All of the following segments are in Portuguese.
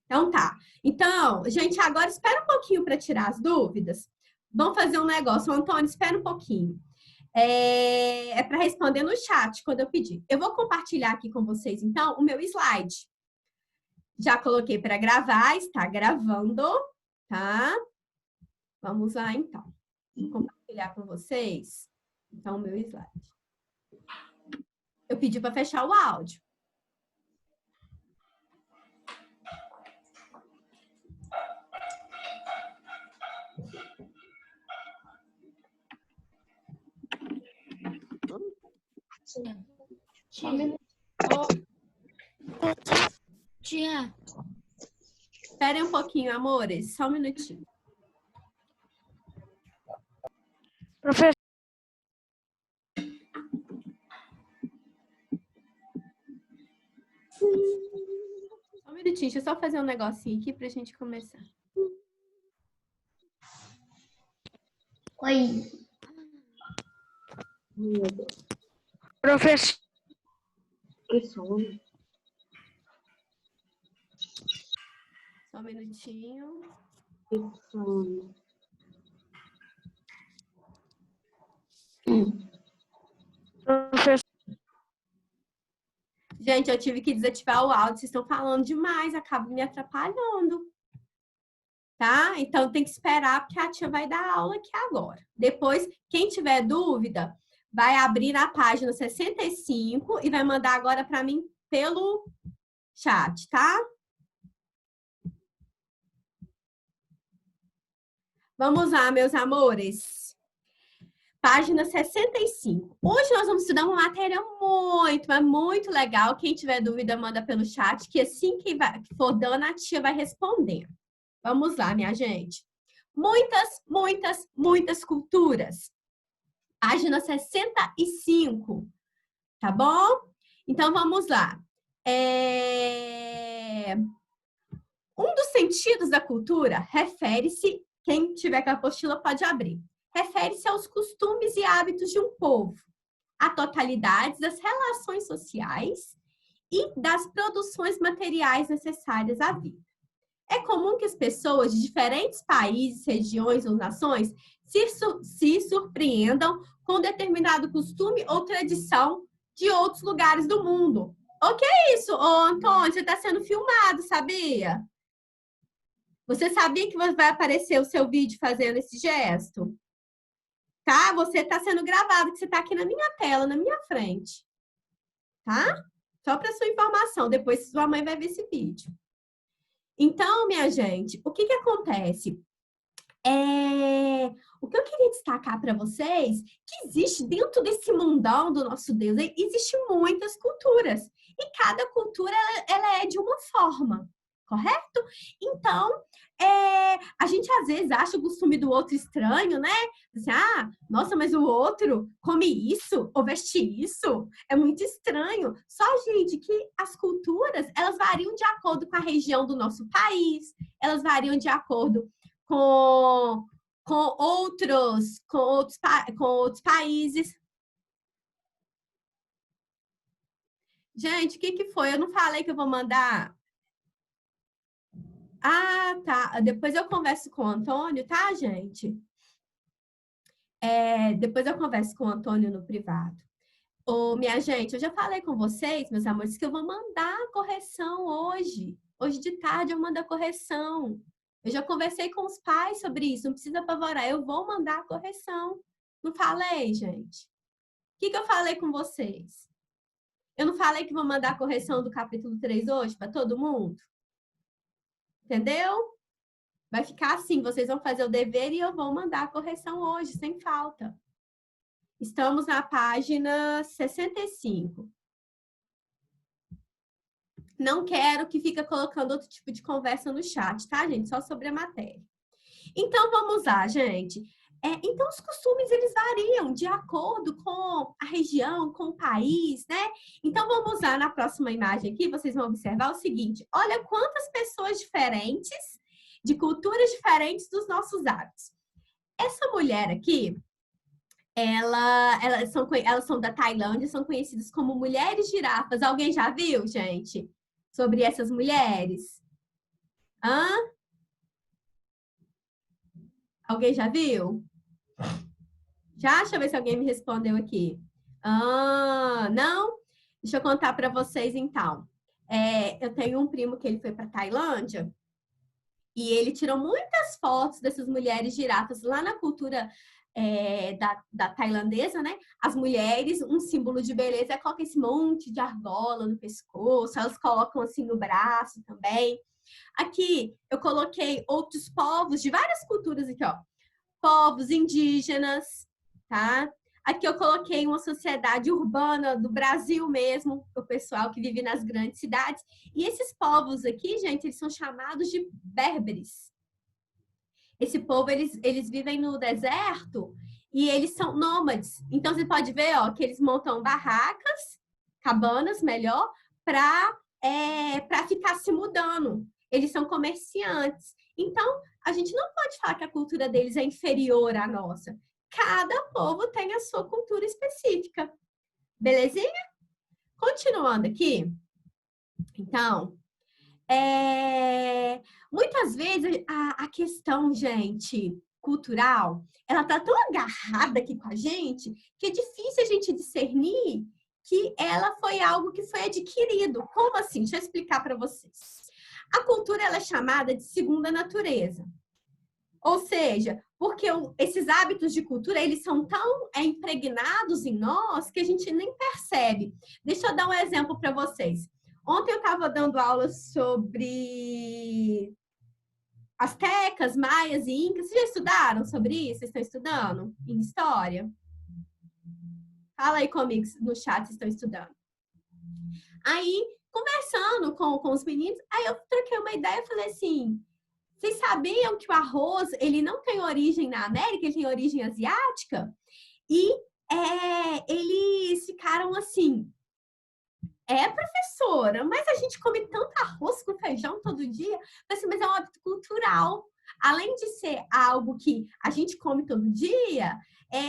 Então tá. Então, gente, agora espera um pouquinho para tirar as dúvidas. Vamos fazer um negócio. Antônio, espera um pouquinho. É para responder no chat quando eu pedir. Eu vou compartilhar aqui com vocês, então, o meu slide. Já coloquei para gravar, está gravando, tá? Vamos lá, então. Vou compartilhar com vocês, então, o meu slide. Eu pedi para fechar o áudio. Tia. Esperem um pouquinho, amores. Só um minutinho. Professor. Só um minutinho. Deixa eu só fazer um negocinho aqui pra gente começar. Oi. Professor. Que sono. Só um minutinho. Que sono. Professor. Gente, eu tive que desativar o áudio. Vocês estão falando demais. Acaba me atrapalhando. Tá? Então, tem que esperar, porque a tia vai dar aula aqui agora. Depois, quem tiver dúvida, vai abrir a página 65 e vai mandar agora para mim pelo chat, tá? Vamos lá, meus amores. Página 65. Hoje nós vamos estudar uma matéria muito legal. Quem tiver dúvida, manda pelo chat, que assim que for dando, a tia vai respondendo. Vamos lá, minha gente. Muitas culturas. Página 65. Tá bom? Então, vamos lá. Um dos sentidos da cultura refere-se, quem tiver com a apostila pode abrir, refere-se aos costumes e hábitos de um povo, à totalidade das relações sociais e das produções materiais necessárias à vida. É comum que as pessoas de diferentes países, regiões ou nações se surpreendam com determinado costume ou tradição de outros lugares do mundo. O que é isso, Antônio? Você está sendo filmado, sabia? Você sabia que vai aparecer o seu vídeo fazendo esse gesto? Tá? Você está sendo gravado, que você está aqui na minha tela, na minha frente. Tá? Só para sua informação, depois sua mãe vai ver esse vídeo. Então, minha gente, o que acontece? O que eu queria destacar para vocês, que existe dentro desse mundão do nosso Deus, existem muitas culturas. E cada cultura, ela é de uma forma, correto? Então, a gente às vezes acha o costume do outro estranho, né? Assim, nossa, mas o outro come isso ou veste isso. É muito estranho. Só, gente, que as culturas, elas variam de acordo com a região do nosso país, elas variam de acordo com outros países. Gente, o que foi? Eu não falei que eu vou mandar? Tá. Depois eu converso com o Antônio, tá, gente? Depois eu converso com o Antônio no privado. Minha gente, eu já falei com vocês, meus amores, que eu vou mandar a correção hoje. Hoje de tarde eu mando a correção. Eu já conversei com os pais sobre isso, não precisa apavorar, eu vou mandar a correção. Não falei, gente? O que eu falei com vocês? Eu não falei que vou mandar a correção do capítulo 3 hoje para todo mundo? Entendeu? Vai ficar assim, vocês vão fazer o dever e eu vou mandar a correção hoje, sem falta. Estamos na página 65. Não quero que fique colocando outro tipo de conversa no chat, tá, gente? Só sobre a matéria. Então, vamos lá, gente. Então, os costumes, eles variam de acordo com a região, com o país, né? Então, vamos lá na próxima imagem aqui, vocês vão observar o seguinte. Olha quantas pessoas diferentes, de culturas diferentes dos nossos hábitos. Essa mulher aqui, elas são da Tailândia, são conhecidas como mulheres girafas. Alguém já viu, gente? Sobre essas mulheres? Hã? Alguém já viu? Já? Deixa eu ver se alguém me respondeu aqui. Não? Deixa eu contar para vocês, então. Eu tenho um primo que ele foi para Tailândia e ele tirou muitas fotos dessas mulheres girafas lá na cultura da tailandesa, né? As mulheres, um símbolo de beleza, coloca esse monte de argola no pescoço, elas colocam assim no braço também. Aqui eu coloquei outros povos de várias culturas aqui, ó. Povos indígenas, tá? Aqui eu coloquei uma sociedade urbana do Brasil mesmo, o pessoal que vive nas grandes cidades. E esses povos aqui, gente, eles são chamados de berberes. Esse povo, eles vivem no deserto e eles são nômades. Então, você pode ver, ó, que eles montam barracas, cabanas, melhor, para ficar se mudando. Eles são comerciantes. Então, a gente não pode falar que a cultura deles é inferior à nossa. Cada povo tem a sua cultura específica. Belezinha? Continuando aqui. Então, muitas vezes a questão, gente, cultural, ela tá tão agarrada aqui com a gente que é difícil a gente discernir que ela foi algo que foi adquirido. Como assim? Deixa eu explicar para vocês. A cultura ela é chamada de segunda natureza. Ou seja, porque esses hábitos de cultura, eles são tão impregnados em nós que a gente nem percebe. Deixa eu dar um exemplo para vocês. Ontem eu estava dando aula sobre astecas, maias e incas. Vocês já estudaram sobre isso? Vocês estão estudando em história? Fala aí comigo no chat se estão estudando. Aí, conversando com os meninos, aí eu troquei uma ideia e falei assim, vocês sabiam que o arroz, ele não tem origem na América, ele tem origem asiática? E eles ficaram assim, professora, mas a gente come tanto arroz com feijão todo dia. Assim, mas é um hábito cultural. Além de ser algo que a gente come todo dia,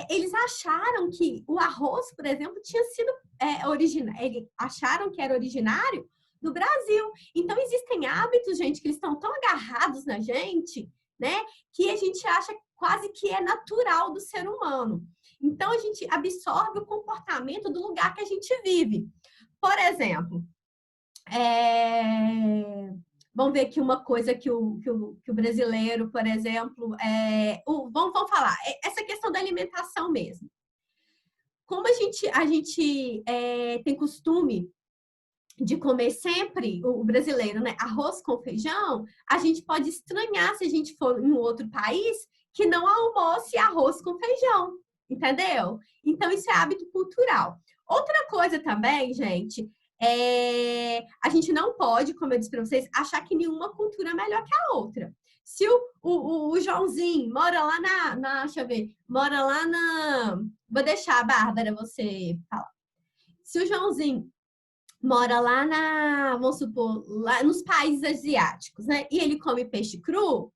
eles acharam que o arroz, por exemplo, tinha sido originário. Eles acharam que era originário do Brasil. Então, existem hábitos, gente, que eles estão tão agarrados na gente, né? Que a gente acha quase que é natural do ser humano. Então, a gente absorve o comportamento do lugar que a gente vive. Por exemplo, vamos ver aqui uma coisa que o brasileiro, por exemplo, vamos falar, essa questão da alimentação mesmo. Como a gente tem costume de comer sempre, o brasileiro, né, arroz com feijão, a gente pode estranhar se a gente for em um outro país que não almoce arroz com feijão, entendeu? Então, isso é hábito cultural. Outra coisa também, gente, a gente não pode, como eu disse para vocês, achar que nenhuma cultura é melhor que a outra. Se o Joãozinho mora lá deixa eu ver, mora lá vou deixar a Bárbara você falar. Se o Joãozinho mora lá vamos supor, lá nos países asiáticos, né? E ele come peixe cru,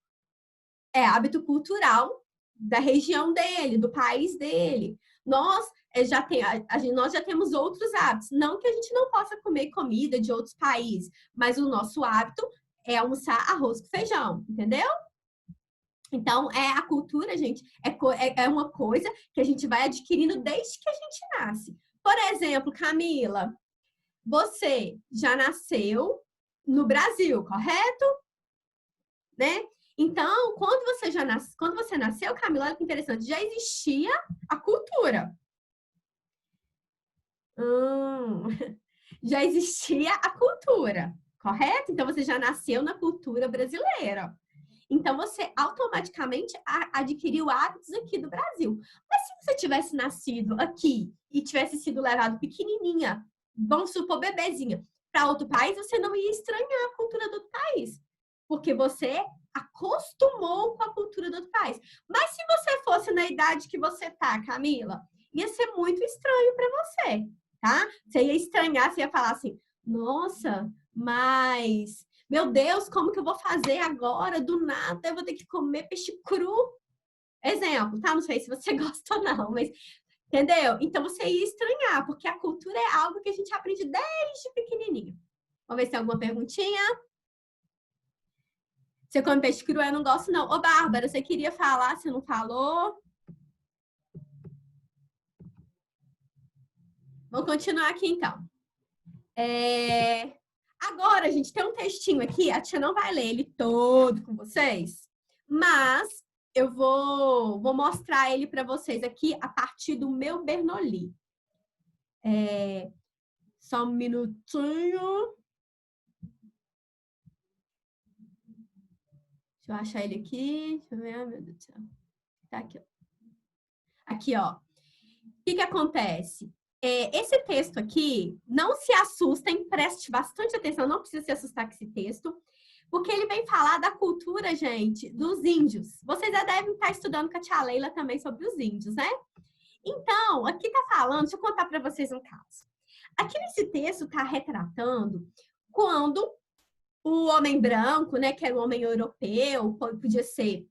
é hábito cultural da região dele, do país dele. Nós nós já temos outros hábitos. Não que a gente não possa comer comida de outros países, mas o nosso hábito é almoçar arroz com feijão, entendeu? Então, a cultura, gente, é uma coisa que a gente vai adquirindo desde que a gente nasce. Por exemplo, Camila, você já nasceu no Brasil, correto? Né? Então, quando você nasceu, Camila, olha que interessante, já existia a cultura. Já existia a cultura, correto? Então, você já nasceu na cultura brasileira. Então, você automaticamente adquiriu hábitos aqui do Brasil. Mas se você tivesse nascido aqui e tivesse sido levado pequenininha, vamos supor, bebezinha, para outro país, você não ia estranhar a cultura do outro país. Porque você acostumou com a cultura do outro país. Mas se você fosse na idade que você tá, Camila, ia ser muito estranho para você, tá? Você ia estranhar, você ia falar assim, nossa, mas, meu Deus, como que eu vou fazer agora? Do nada, eu vou ter que comer peixe cru. Exemplo, tá? Não sei se você gosta ou não, mas entendeu? Então você ia estranhar, porque a cultura é algo que a gente aprende desde pequenininho. Vamos ver se tem alguma perguntinha. Você come peixe cru? Eu não gosto, não. Ô, Bárbara, você queria falar, você não falou? Vamos continuar aqui, então. Agora, gente, tem um textinho aqui. A tia não vai ler ele todo com vocês, mas eu vou mostrar ele para vocês aqui a partir do meu Bernoulli. Só um minutinho. Deixa eu achar ele aqui. Deixa eu ver. Ai, meu Deus do céu. Tá aqui, ó. Aqui, ó. O que acontece? Esse texto aqui, não se assustem, preste bastante atenção, não precisa se assustar com esse texto, porque ele vem falar da cultura, gente, dos índios. Vocês já devem estar estudando com a tia Leila também sobre os índios, né? Então, aqui tá falando, deixa eu contar para vocês um caso. Aqui nesse texto tá retratando quando o homem branco, né, que era o homem europeu, podia ser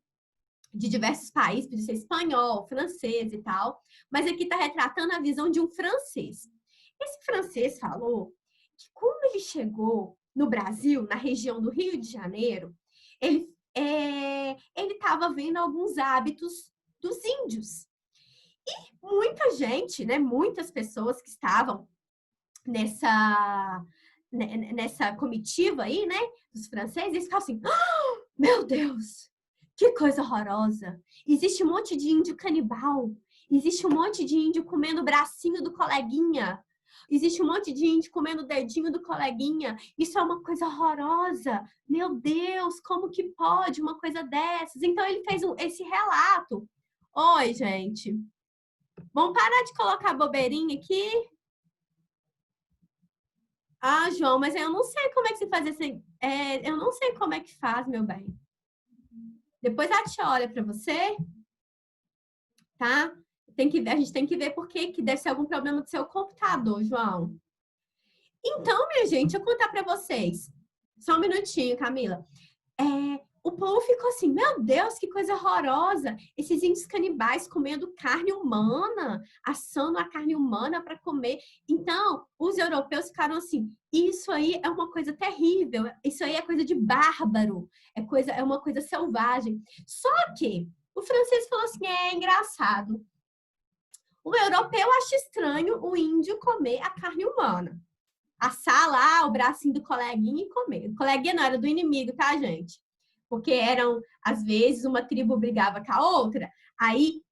de diversos países, podia ser espanhol, francês e tal, mas aqui está retratando a visão de um francês. Esse francês falou que quando ele chegou no Brasil, na região do Rio de Janeiro, ele estava vendo alguns hábitos dos índios. E muita gente, né, muitas pessoas que estavam nessa comitiva aí, né, dos franceses, eles ficavam assim, oh, meu Deus! Que coisa horrorosa. Existe um monte de índio canibal. Existe um monte de índio comendo o bracinho do coleguinha. Existe um monte de índio comendo o dedinho do coleguinha. Isso é uma coisa horrorosa. Meu Deus, como que pode uma coisa dessas? Então, ele fez esse relato. Oi, gente. Vamos parar de colocar bobeirinha aqui? Ah, João, mas eu não sei como é que se faz esse... eu não sei como é que faz, meu bem. Depois a tia olha para você, tá? A gente tem que ver por que deve ser algum problema do seu computador, João. Então, minha gente, eu vou contar para vocês. Só um minutinho, Camila. O povo ficou assim, meu Deus, que coisa horrorosa. Esses índios canibais comendo carne humana, assando a carne humana para comer. Então, os europeus ficaram assim, isso aí é uma coisa terrível, isso aí é coisa de bárbaro, é uma coisa selvagem. Só que o francês falou assim, é engraçado. O europeu acha estranho o índio comer a carne humana. Assar lá o bracinho do coleguinha e comer. O coleguinha não era do inimigo, tá, gente? Porque eram, às vezes, uma tribo brigava com a outra, aí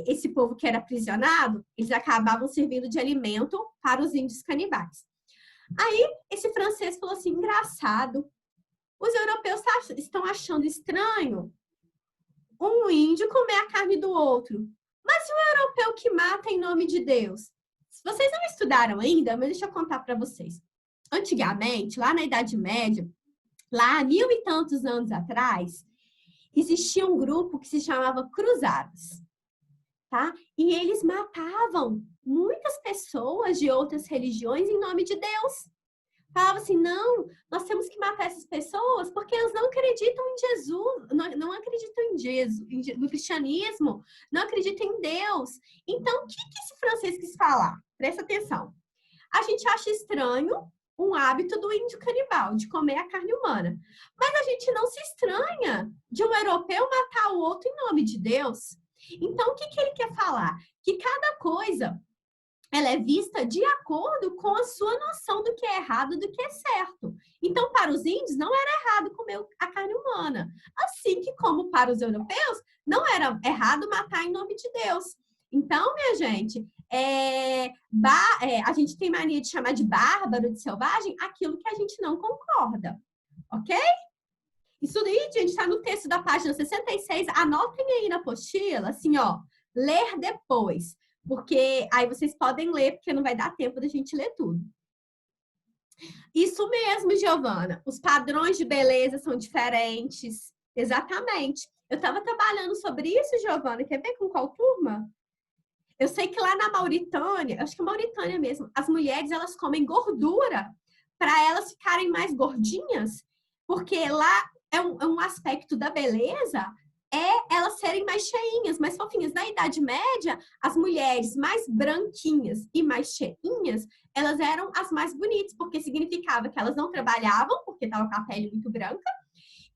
esse povo que era aprisionado, eles acabavam servindo de alimento para os índios canibais. Aí, esse francês falou assim, engraçado, os europeus estão achando estranho um índio comer a carne do outro, mas o europeu que mata em nome de Deus? Vocês não estudaram ainda, mas deixa eu contar para vocês. Antigamente, lá na Idade Média, lá há 1000 e tantos anos atrás, existia um grupo que se chamava Cruzados, tá? E eles matavam muitas pessoas de outras religiões em nome de Deus. Falavam assim, não, nós temos que matar essas pessoas porque elas não acreditam em Jesus, não acreditam em Jesus, no cristianismo, não acreditam em Deus. Então, o que esse francês quis falar? Presta atenção. A gente acha estranho um hábito do índio canibal, de comer a carne humana. Mas a gente não se estranha de um europeu matar o outro em nome de Deus. Então, o que ele quer falar? Que cada coisa, ela é vista de acordo com a sua noção do que é errado e do que é certo. Então, para os índios, não era errado comer a carne humana. Assim que, como para os europeus, não era errado matar em nome de Deus. Então, minha gente, a gente tem mania de chamar de bárbaro, de selvagem, aquilo que a gente não concorda, ok? Isso aí, gente, está no texto da página 66. Anotem aí na apostila, assim, ó, ler depois, porque aí vocês podem ler, porque não vai dar tempo da gente ler tudo. Isso mesmo, Giovana. Os padrões de beleza são diferentes. Exatamente. Eu estava trabalhando sobre isso, Giovana. Quer ver com qual turma? Eu sei que lá na Mauritânia, acho que é Mauritânia mesmo, as mulheres, elas comem gordura para elas ficarem mais gordinhas, porque lá é um aspecto da beleza, elas serem mais cheinhas, mais fofinhas. Na Idade Média, as mulheres mais branquinhas e mais cheinhas, elas eram as mais bonitas, porque significava que elas não trabalhavam, porque estavam com a pele muito branca,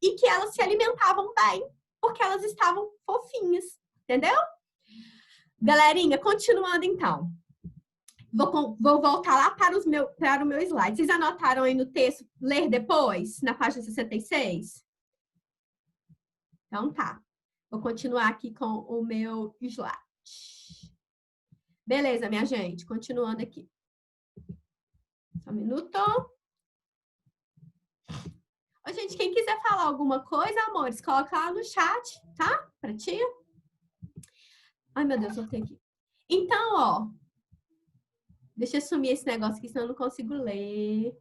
e que elas se alimentavam bem, porque elas estavam fofinhas, entendeu? Galerinha, continuando então. Vou voltar lá para o meu slide. Vocês anotaram aí no texto, ler depois, na página 66? Então tá. Vou continuar aqui com o meu slide. Beleza, minha gente. Continuando aqui. Só um minuto. Ô, gente, quem quiser falar alguma coisa, amores, coloca lá no chat, tá? Pra tia. Ai, meu Deus, voltei aqui. Então, ó. Deixa eu sumir esse negócio aqui, senão eu não consigo ler.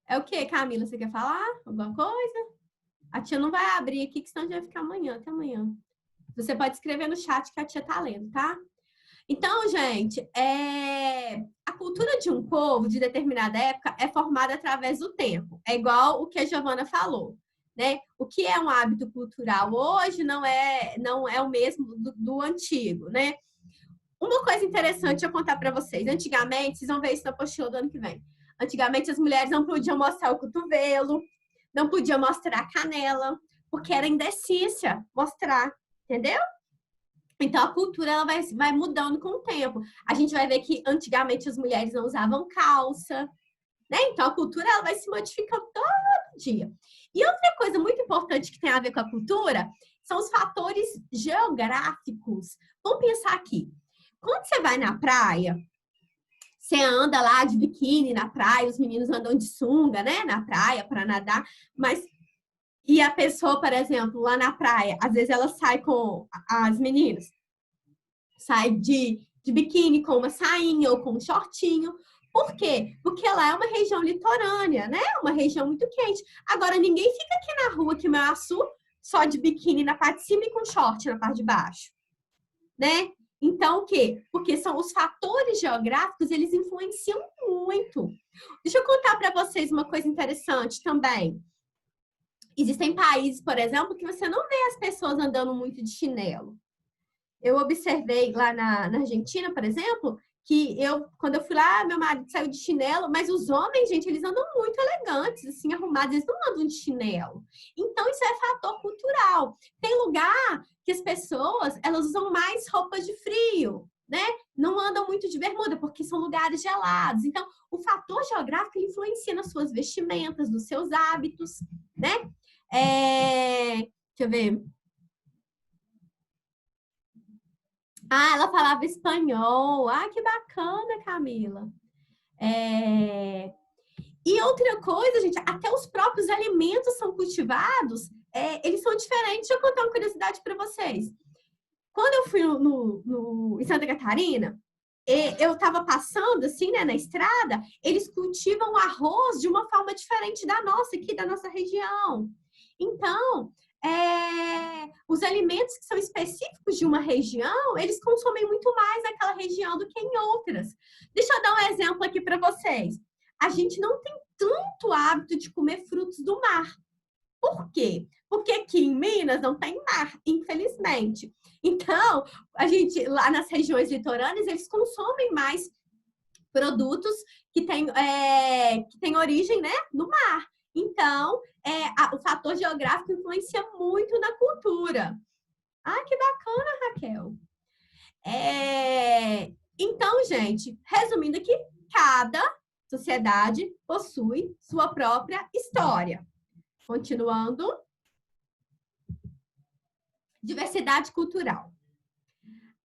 É o quê, Camila? Você quer falar alguma coisa? A tia não vai abrir aqui, que senão já vai ficar amanhã, até amanhã. Você pode escrever no chat que a tia tá lendo, tá? Então, gente, a cultura de um povo, de determinada época, é formada através do tempo. É igual o que a Giovana falou, né? O que é um hábito cultural hoje não é o mesmo do antigo, né? Uma coisa interessante eu contar para vocês. Antigamente, vocês vão ver isso na apostila do ano que vem. Antigamente, as mulheres não podiam mostrar o cotovelo, não podiam mostrar a canela, porque era indecência mostrar, entendeu? Então, a cultura ela vai mudando com o tempo. A gente vai ver que antigamente as mulheres não usavam calça, né? Então, a cultura ela vai se modificando todo dia. E outra coisa muito importante que tem a ver com a cultura são os fatores geográficos. Vamos pensar aqui. Quando você vai na praia, você anda lá de biquíni na praia, os meninos andam de sunga, né? Na praia para nadar, mas e a pessoa, por exemplo, lá na praia, às vezes ela sai com as meninas, sai de biquíni com uma sainha ou com um shortinho. Por quê? Porque lá é uma região litorânea, né? Uma região muito quente. Agora, ninguém fica aqui na rua, aqui no Açu, só de biquíni na parte de cima e com short na parte de baixo, né? Então, o quê? Porque são os fatores geográficos, eles influenciam muito. Deixa eu contar para vocês uma coisa interessante também. Existem países, por exemplo, que você não vê as pessoas andando muito de chinelo. Eu observei lá na Argentina, por exemplo, que quando eu fui lá, meu marido saiu de chinelo, mas os homens, gente, eles andam muito elegantes, assim, arrumados, eles não andam de chinelo. Então, isso é fator cultural. Tem lugar que as pessoas, elas usam mais roupas de frio, né? Não andam muito de bermuda, porque são lugares gelados. Então, o fator geográfico influencia nas suas vestimentas, nos seus hábitos, né? Deixa eu ver. Ah, ela falava espanhol. Ah, que bacana, Camila. E outra coisa, gente, até os próprios alimentos são cultivados, eles são diferentes. Deixa eu contar uma curiosidade para vocês. Quando eu fui em Santa Catarina, eu estava passando, assim, né, na estrada, eles cultivam arroz de uma forma diferente da nossa, aqui da nossa região. Então, os alimentos que são específicos de uma região, eles consomem muito mais naquela região do que em outras. Deixa eu dar um exemplo aqui para vocês. A gente não tem tanto hábito de comer frutos do mar. Por quê? Porque aqui em Minas não tem mar, infelizmente. Então, a gente, lá nas regiões litorâneas, eles consomem mais produtos que têm origem, né, no mar. Então, o fator geográfico influencia muito na cultura. Ah, que bacana, Raquel. Então, gente, resumindo aqui, cada sociedade possui sua própria história. Continuando. Diversidade cultural.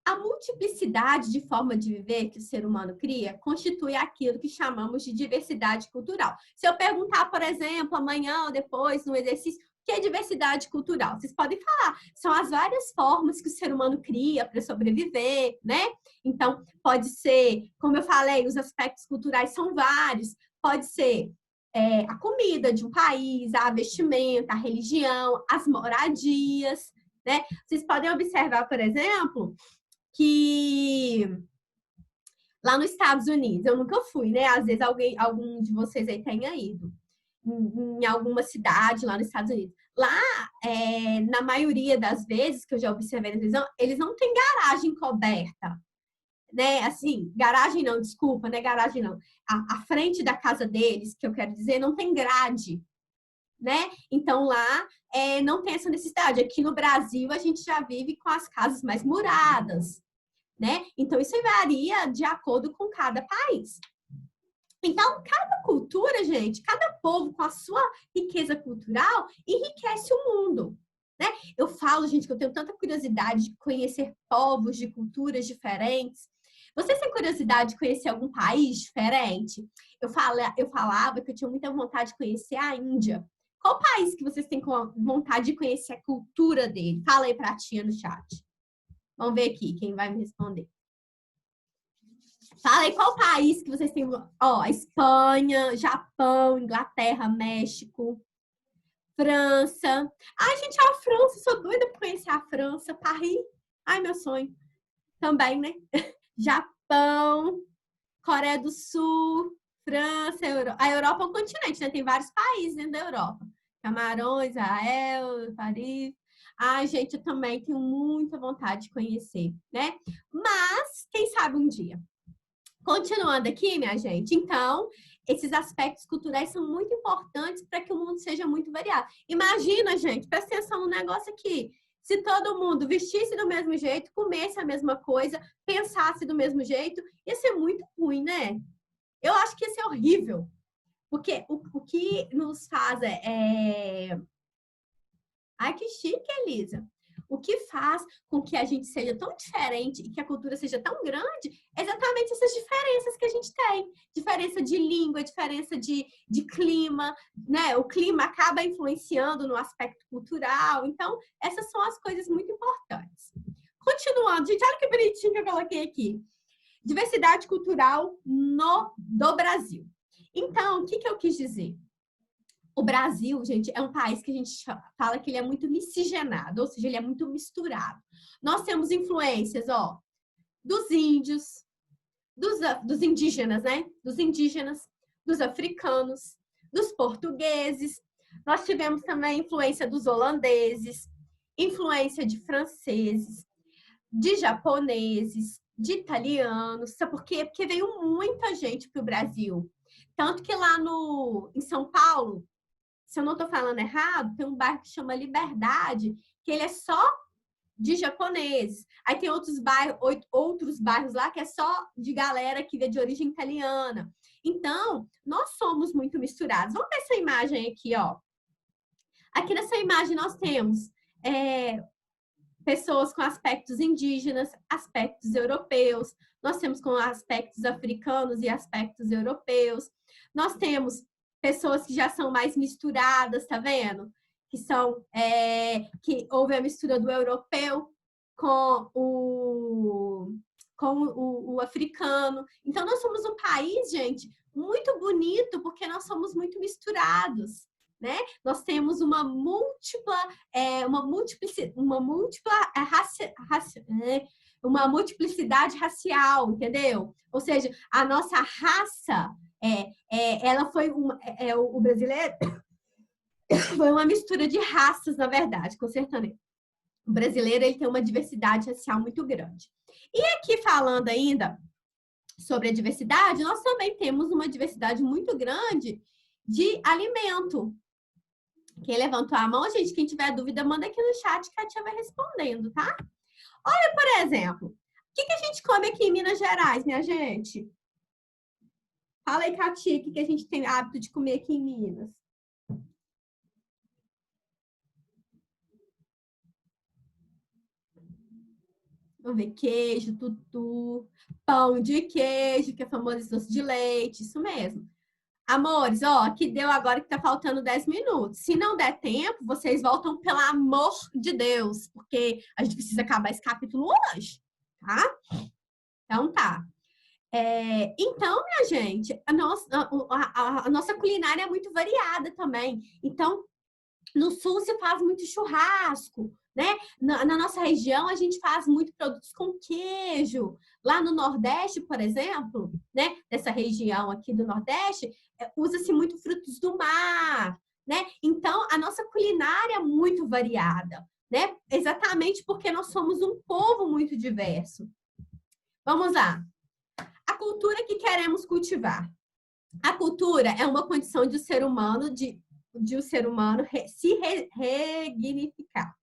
A multiplicidade de forma de viver que o ser humano cria constitui aquilo que chamamos de diversidade cultural. Se eu perguntar, por exemplo, amanhã ou depois, no exercício, o que é diversidade cultural? Vocês podem falar. São as várias formas que o ser humano cria para sobreviver, né? Então, pode ser, como eu falei, os aspectos culturais são vários. Pode ser a comida de um país, a vestimenta, a religião, as moradias, né? Vocês podem observar, por exemplo, que lá nos Estados Unidos, eu nunca fui, né? Às vezes algum de vocês aí tenha ido em alguma cidade lá nos Estados Unidos. Lá, na maioria das vezes que eu já observei na televisão, eles não têm garagem coberta. né? Assim, garagem não, desculpa, não é garagem não. A frente da casa deles, que eu quero dizer, não tem grade, né? Então lá não tem essa necessidade. Aqui no Brasil a gente já vive com as casas mais muradas, né? Então isso varia de acordo com cada país. Então, cada cultura, gente, cada povo com a sua riqueza cultural enriquece o mundo, né? Eu falo, gente, que eu tenho tanta curiosidade de conhecer povos de culturas diferentes. Vocês têm curiosidade de conhecer algum país diferente? Eu falava que eu tinha muita vontade de conhecer a Índia. Qual país que vocês têm vontade de conhecer a cultura dele? Fala aí pra tia no chat. Vamos ver aqui quem vai me responder. Fala aí qual país que vocês têm. Ó, Espanha, Japão, Inglaterra, México, França. Ai, gente, a França, sou doida por conhecer a França. Paris. Ai, meu sonho. Também, né? Japão, Coreia do Sul, França, a Europa é um continente, né? Tem vários países dentro da Europa. Camarões, Israel, Paris. Ai, gente, eu também tenho muita vontade de conhecer, né? Mas, quem sabe um dia. Continuando aqui, minha gente, então, esses aspectos culturais são muito importantes para que o mundo seja muito variado. Imagina, gente, presta atenção no negócio aqui. Se todo mundo vestisse do mesmo jeito, comesse a mesma coisa, pensasse do mesmo jeito, ia ser muito ruim, né? Eu acho que ia ser horrível. Porque o que nos faz Ai, que chique, Elisa. O que faz com que a gente seja tão diferente e que a cultura seja tão grande é exatamente essas diferenças que a gente tem. Diferença de língua, diferença de clima, né? O clima acaba influenciando no aspecto cultural. Então, essas são as coisas muito importantes. Continuando, gente, olha que bonitinho que eu coloquei aqui. Diversidade cultural do Brasil. Então, o que eu quis dizer? O Brasil, gente, é um país que a gente fala que ele é muito miscigenado, ou seja, ele é muito misturado. Nós temos influências, ó, dos índios, dos indígenas, né? Dos indígenas, dos africanos, dos portugueses. Nós tivemos também influência dos holandeses, influência de franceses, de japoneses, de italianos. Sabe por quê? Porque veio muita gente para o Brasil. Tanto que lá em São Paulo, se eu não estou falando errado, tem um bairro que chama Liberdade, que ele é só de japoneses. Aí tem outros bairros lá que é só de galera que é de origem italiana. Então, nós somos muito misturados. Vamos ver essa imagem aqui, ó. Aqui nessa imagem nós temos pessoas com aspectos indígenas, aspectos europeus. Nós temos com aspectos africanos e aspectos europeus. Nós temos pessoas que já são mais misturadas, tá vendo? Que são que houve a mistura do europeu com o africano. Então, nós somos um país, gente, muito bonito, porque nós somos muito misturados, né? Nós temos uma multiplicidade racial, entendeu? Ou seja, a nossa raça ela foi o brasileiro foi uma mistura de raças, na verdade, com o sertanejo. O brasileiro ele tem uma diversidade racial muito grande. E aqui falando ainda sobre a diversidade, nós também temos uma diversidade muito grande de alimento. Quem levantou a mão, gente, quem tiver dúvida, manda aqui no chat que a tia vai respondendo, tá? Olha, por exemplo, o que a gente come aqui em Minas Gerais, minha gente? Fala aí, Cati, o que a gente tem hábito de comer aqui em Minas? Vamos ver, queijo, tutu, pão de queijo, que é famoso doce de leite, isso mesmo. Amores, ó, aqui deu agora que tá faltando 10 minutos. Se não der tempo, vocês voltam pelo amor de Deus, porque a gente precisa acabar esse capítulo hoje, tá? Então tá. Então, minha gente, a nossa culinária é muito variada também. Então, no sul se faz muito churrasco, né? Na nossa região, a gente faz muito produtos com queijo. Lá no Nordeste, por exemplo, né? Nessa região aqui do Nordeste, usa-se muito frutos do mar, né? Então, a nossa culinária é muito variada, né? Exatamente porque nós somos um povo muito diverso. Vamos lá. A cultura que queremos cultivar. A cultura é uma condição de o ser humano, de o ser humano se resignificar,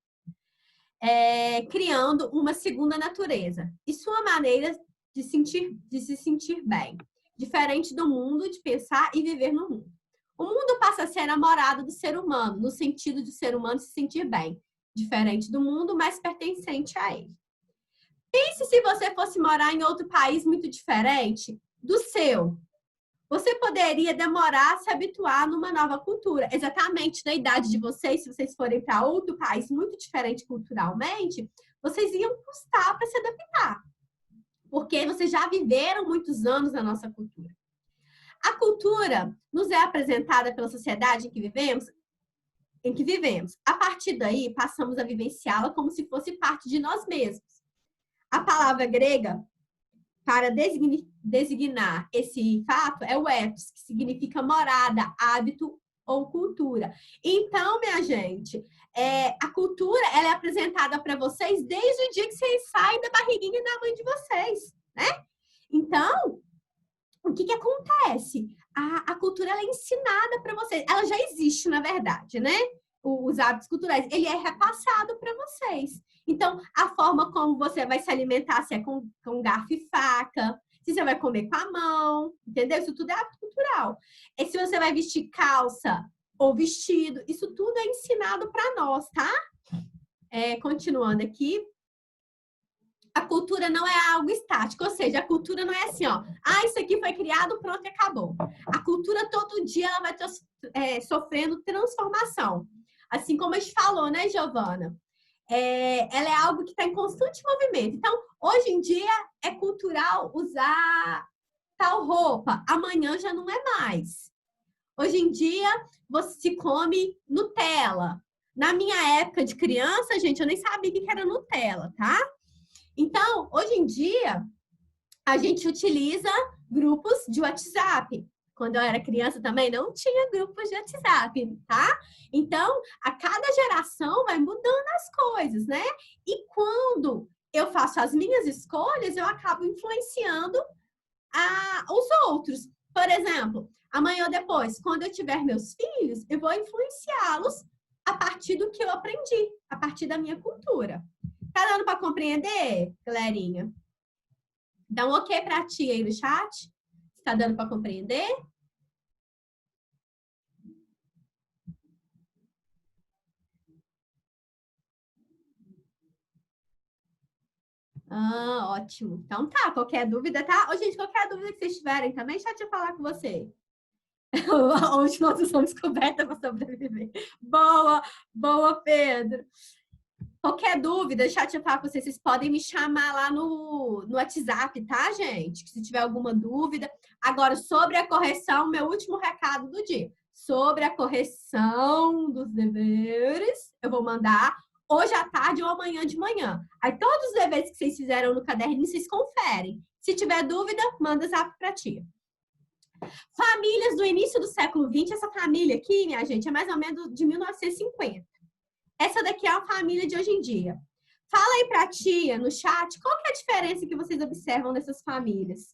criando uma segunda natureza e sua maneira de se sentir bem, diferente do mundo, de pensar e viver no mundo. O mundo passa a ser a morada do ser humano, no sentido de o ser humano se sentir bem, diferente do mundo, mas pertencente a ele. Pense se você fosse morar em outro país muito diferente do seu. Você poderia demorar a se habituar numa nova cultura. Exatamente na idade de vocês, se vocês forem para outro país muito diferente culturalmente, vocês iam custar para se adaptar. Porque vocês já viveram muitos anos na nossa cultura. A cultura nos é apresentada pela sociedade em que vivemos. A partir daí, passamos a vivenciá-la como se fosse parte de nós mesmos. A palavra grega para designar esse fato é o ethos, que significa morada, hábito ou cultura. Então, minha gente, a cultura ela é apresentada para vocês desde o dia que vocês saem da barriguinha da mãe de vocês, né? Então, o que acontece? A cultura ela é ensinada para vocês. Ela já existe, na verdade, né? Os hábitos culturais, ele é repassado para vocês. Então, a forma como você vai se alimentar, se é com garfo e faca, se você vai comer com a mão, entendeu? Isso tudo é hábito cultural. E se você vai vestir calça ou vestido, isso tudo é ensinado para nós, tá? Continuando aqui. A cultura não é algo estático, ou seja, a cultura não é assim, ó. Isso aqui foi criado, pronto e acabou. A cultura, todo dia, ela vai sofrendo transformação. Assim como a gente falou, né, Giovana? Ela é algo que está em constante movimento. Então, hoje em dia, é cultural usar tal roupa. Amanhã já não é mais. Hoje em dia, você se come Nutella. Na minha época de criança, gente, eu nem sabia o que era Nutella, tá? Então, hoje em dia, a gente utiliza grupos de WhatsApp. Quando eu era criança também não tinha grupos de WhatsApp, tá? Então, a cada geração vai mudando as coisas, né? E quando eu faço as minhas escolhas, eu acabo influenciando os outros. Por exemplo, amanhã ou depois, quando eu tiver meus filhos, eu vou influenciá-los a partir do que eu aprendi, a partir da minha cultura. Tá dando para compreender, galerinha? Dá um ok pra ti aí no chat. Tá dando para compreender? Ótimo. Então tá, qualquer dúvida, tá? Ô, gente, qualquer dúvida que vocês tiverem também, chat ia falar com você. Hoje nós somos cobertas para sobreviver. Boa, Pedro. Qualquer dúvida, chat eu falo com vocês, vocês podem me chamar lá no WhatsApp, tá, gente? Se tiver alguma dúvida. Agora, sobre a correção, meu último recado do dia. Sobre a correção dos deveres, eu vou mandar hoje à tarde ou amanhã de manhã. Aí, todos os deveres que vocês fizeram no caderninho, vocês conferem. Se tiver dúvida, manda zap pra tia. Famílias do início do século XX, essa família aqui, minha gente, é mais ou menos de 1950. Essa daqui é a família de hoje em dia. Fala aí pra tia no chat, qual que é a diferença que vocês observam nessas famílias?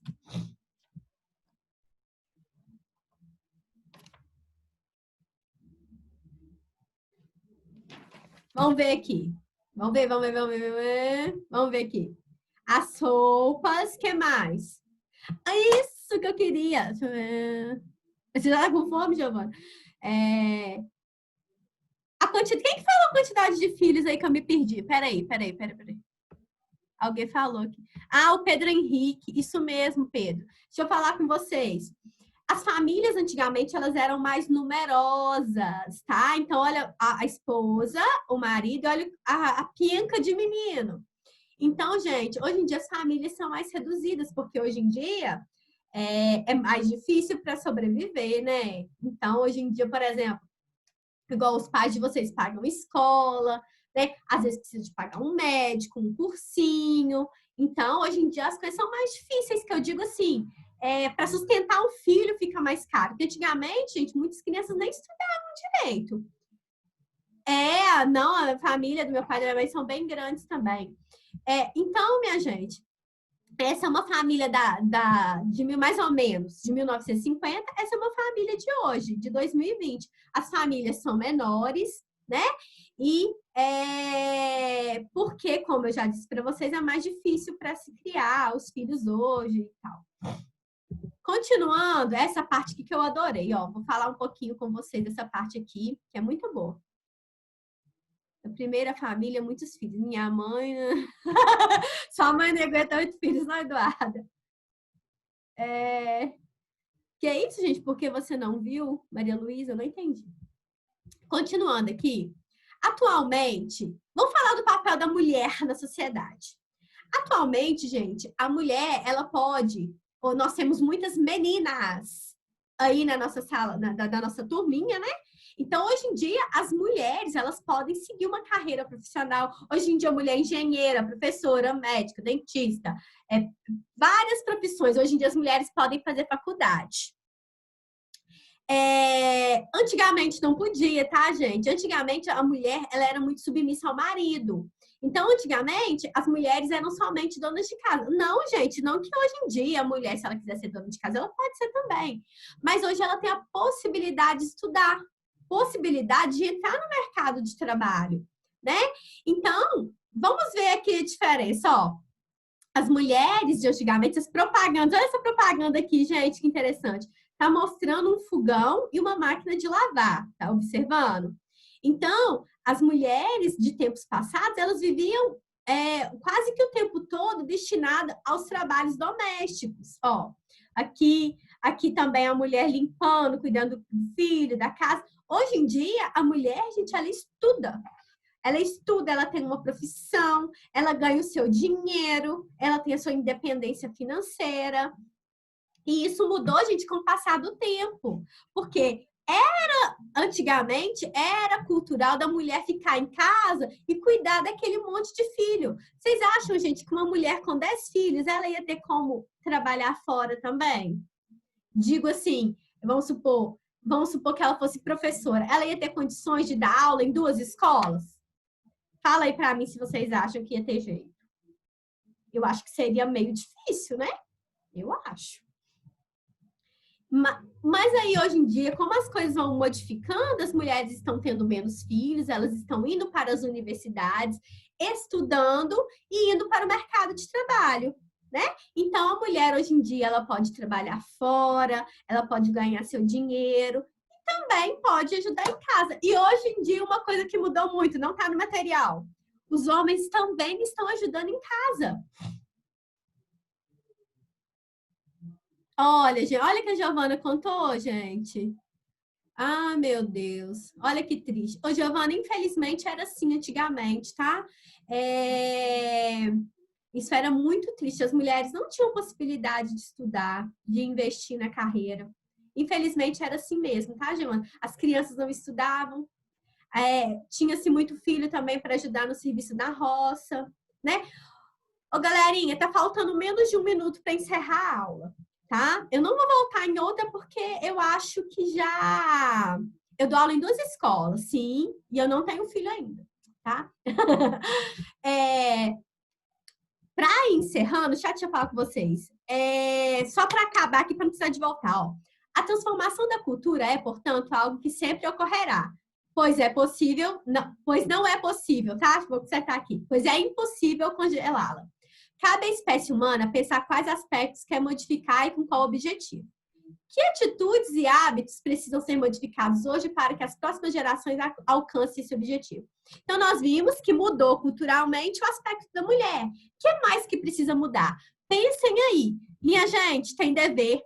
Vamos ver aqui. Vamos ver aqui. As roupas, o que mais? Isso que eu queria. Você já tá com fome, Giovana? Quem que falou a quantidade de filhos aí que eu me perdi? Peraí. Alguém falou aqui. O Pedro Henrique. Isso mesmo, Pedro. Deixa eu falar com vocês. As famílias, antigamente, elas eram mais numerosas, tá? Então, olha a esposa, o marido, olha a penca de menino. Então, gente, hoje em dia as famílias são mais reduzidas, porque hoje em dia é mais difícil para sobreviver, né? Então, hoje em dia, por exemplo, igual os pais de vocês pagam escola, né? Às vezes precisa de pagar um médico, um cursinho. Então, hoje em dia as coisas são mais difíceis, que eu digo assim, para sustentar um filho fica mais caro. Porque antigamente, gente, muitas crianças nem estudavam direito. A família do meu pai e da minha mãe são bem grandes também. Então, minha gente, essa é uma família mais ou menos, de 1950, essa é uma família de hoje, de 2020. As famílias são menores, né? E porque, como eu já disse para vocês, é mais difícil para se criar os filhos hoje e tal. Continuando, essa parte aqui que eu adorei, ó, vou falar um pouquinho com vocês dessa parte aqui, que é muito boa. A primeira família, muitos filhos. Minha mãe, sua mãe não aguenta 8 filhos, não, Eduarda? Que é isso, gente? Porque você não viu, Maria Luísa? Eu não entendi. Continuando aqui. Atualmente, vamos falar do papel da mulher na sociedade. Atualmente, gente, a mulher, ela pode... Nós temos muitas meninas aí na nossa sala, da nossa turminha, né? Então, hoje em dia, as mulheres, elas podem seguir uma carreira profissional. Hoje em dia, a mulher é engenheira, professora, médica, dentista, várias profissões. Hoje em dia, as mulheres podem fazer faculdade. Antigamente não podia, tá, gente? Antigamente, a mulher, ela era muito submissa ao marido. Então, antigamente, as mulheres eram somente donas de casa. Não, gente, não que hoje em dia a mulher, se ela quiser ser dona de casa, ela pode ser também. Mas hoje ela tem a possibilidade de estudar, possibilidade de entrar no mercado de trabalho, né? Então, vamos ver aqui a diferença, ó. As mulheres de antigamente, as propagandas, olha essa propaganda aqui, gente, que interessante. Tá mostrando um fogão e uma máquina de lavar, tá observando? Então, as mulheres de tempos passados, elas viviam quase que o tempo todo destinadas aos trabalhos domésticos. Ó, aqui também a mulher limpando, cuidando do filho, da casa. Hoje em dia, a mulher, gente, ela estuda. Ela tem uma profissão, ela ganha o seu dinheiro, ela tem a sua independência financeira. E isso mudou, gente, com o passar do tempo. Porque antigamente, era cultural da mulher ficar em casa e cuidar daquele monte de filho. Vocês acham, gente, que uma mulher com 10 filhos, ela ia ter como trabalhar fora também? Digo assim, vamos supor que ela fosse professora. Ela ia ter condições de dar aula em 2 escolas? Fala aí pra mim se vocês acham que ia ter jeito. Eu acho que seria meio difícil, né? Eu acho. Mas aí, hoje em dia, como as coisas vão modificando, as mulheres estão tendo menos filhos, elas estão indo para as universidades, estudando e indo para o mercado de trabalho, né? Então, a mulher, hoje em dia, ela pode trabalhar fora, ela pode ganhar seu dinheiro e também pode ajudar em casa. E hoje em dia, uma coisa que mudou muito, não está no material, os homens também estão ajudando em casa. Olha, gente, olha que a Giovana contou, gente. Ah, meu Deus. Olha que triste. Ô, Giovana, infelizmente era assim antigamente, tá? Isso era muito triste. As mulheres não tinham possibilidade de estudar, de investir na carreira. Infelizmente era assim mesmo, tá, Giovana? As crianças não estudavam. Tinha-se muito filho também para ajudar no serviço da roça, né? Ô, galerinha, tá faltando menos de 1 minuto para encerrar a aula. Tá? Eu não vou voltar em outra porque eu acho que eu dou aula em 2 escolas, sim, e eu não tenho filho ainda, tá? Para encerrando, deixa eu falar com vocês. Só para acabar aqui, para não precisar de voltar, ó. A transformação da cultura é, portanto, algo que sempre ocorrerá. Pois não é possível, tá? Vou consertar aqui. Pois é impossível congelá-la. Cabe à espécie humana pensar quais aspectos quer modificar e com qual objetivo. Que atitudes e hábitos precisam ser modificados hoje para que as próximas gerações alcancem esse objetivo? Então, nós vimos que mudou culturalmente o aspecto da mulher. O que mais que precisa mudar? Pensem aí. Minha gente, tem dever,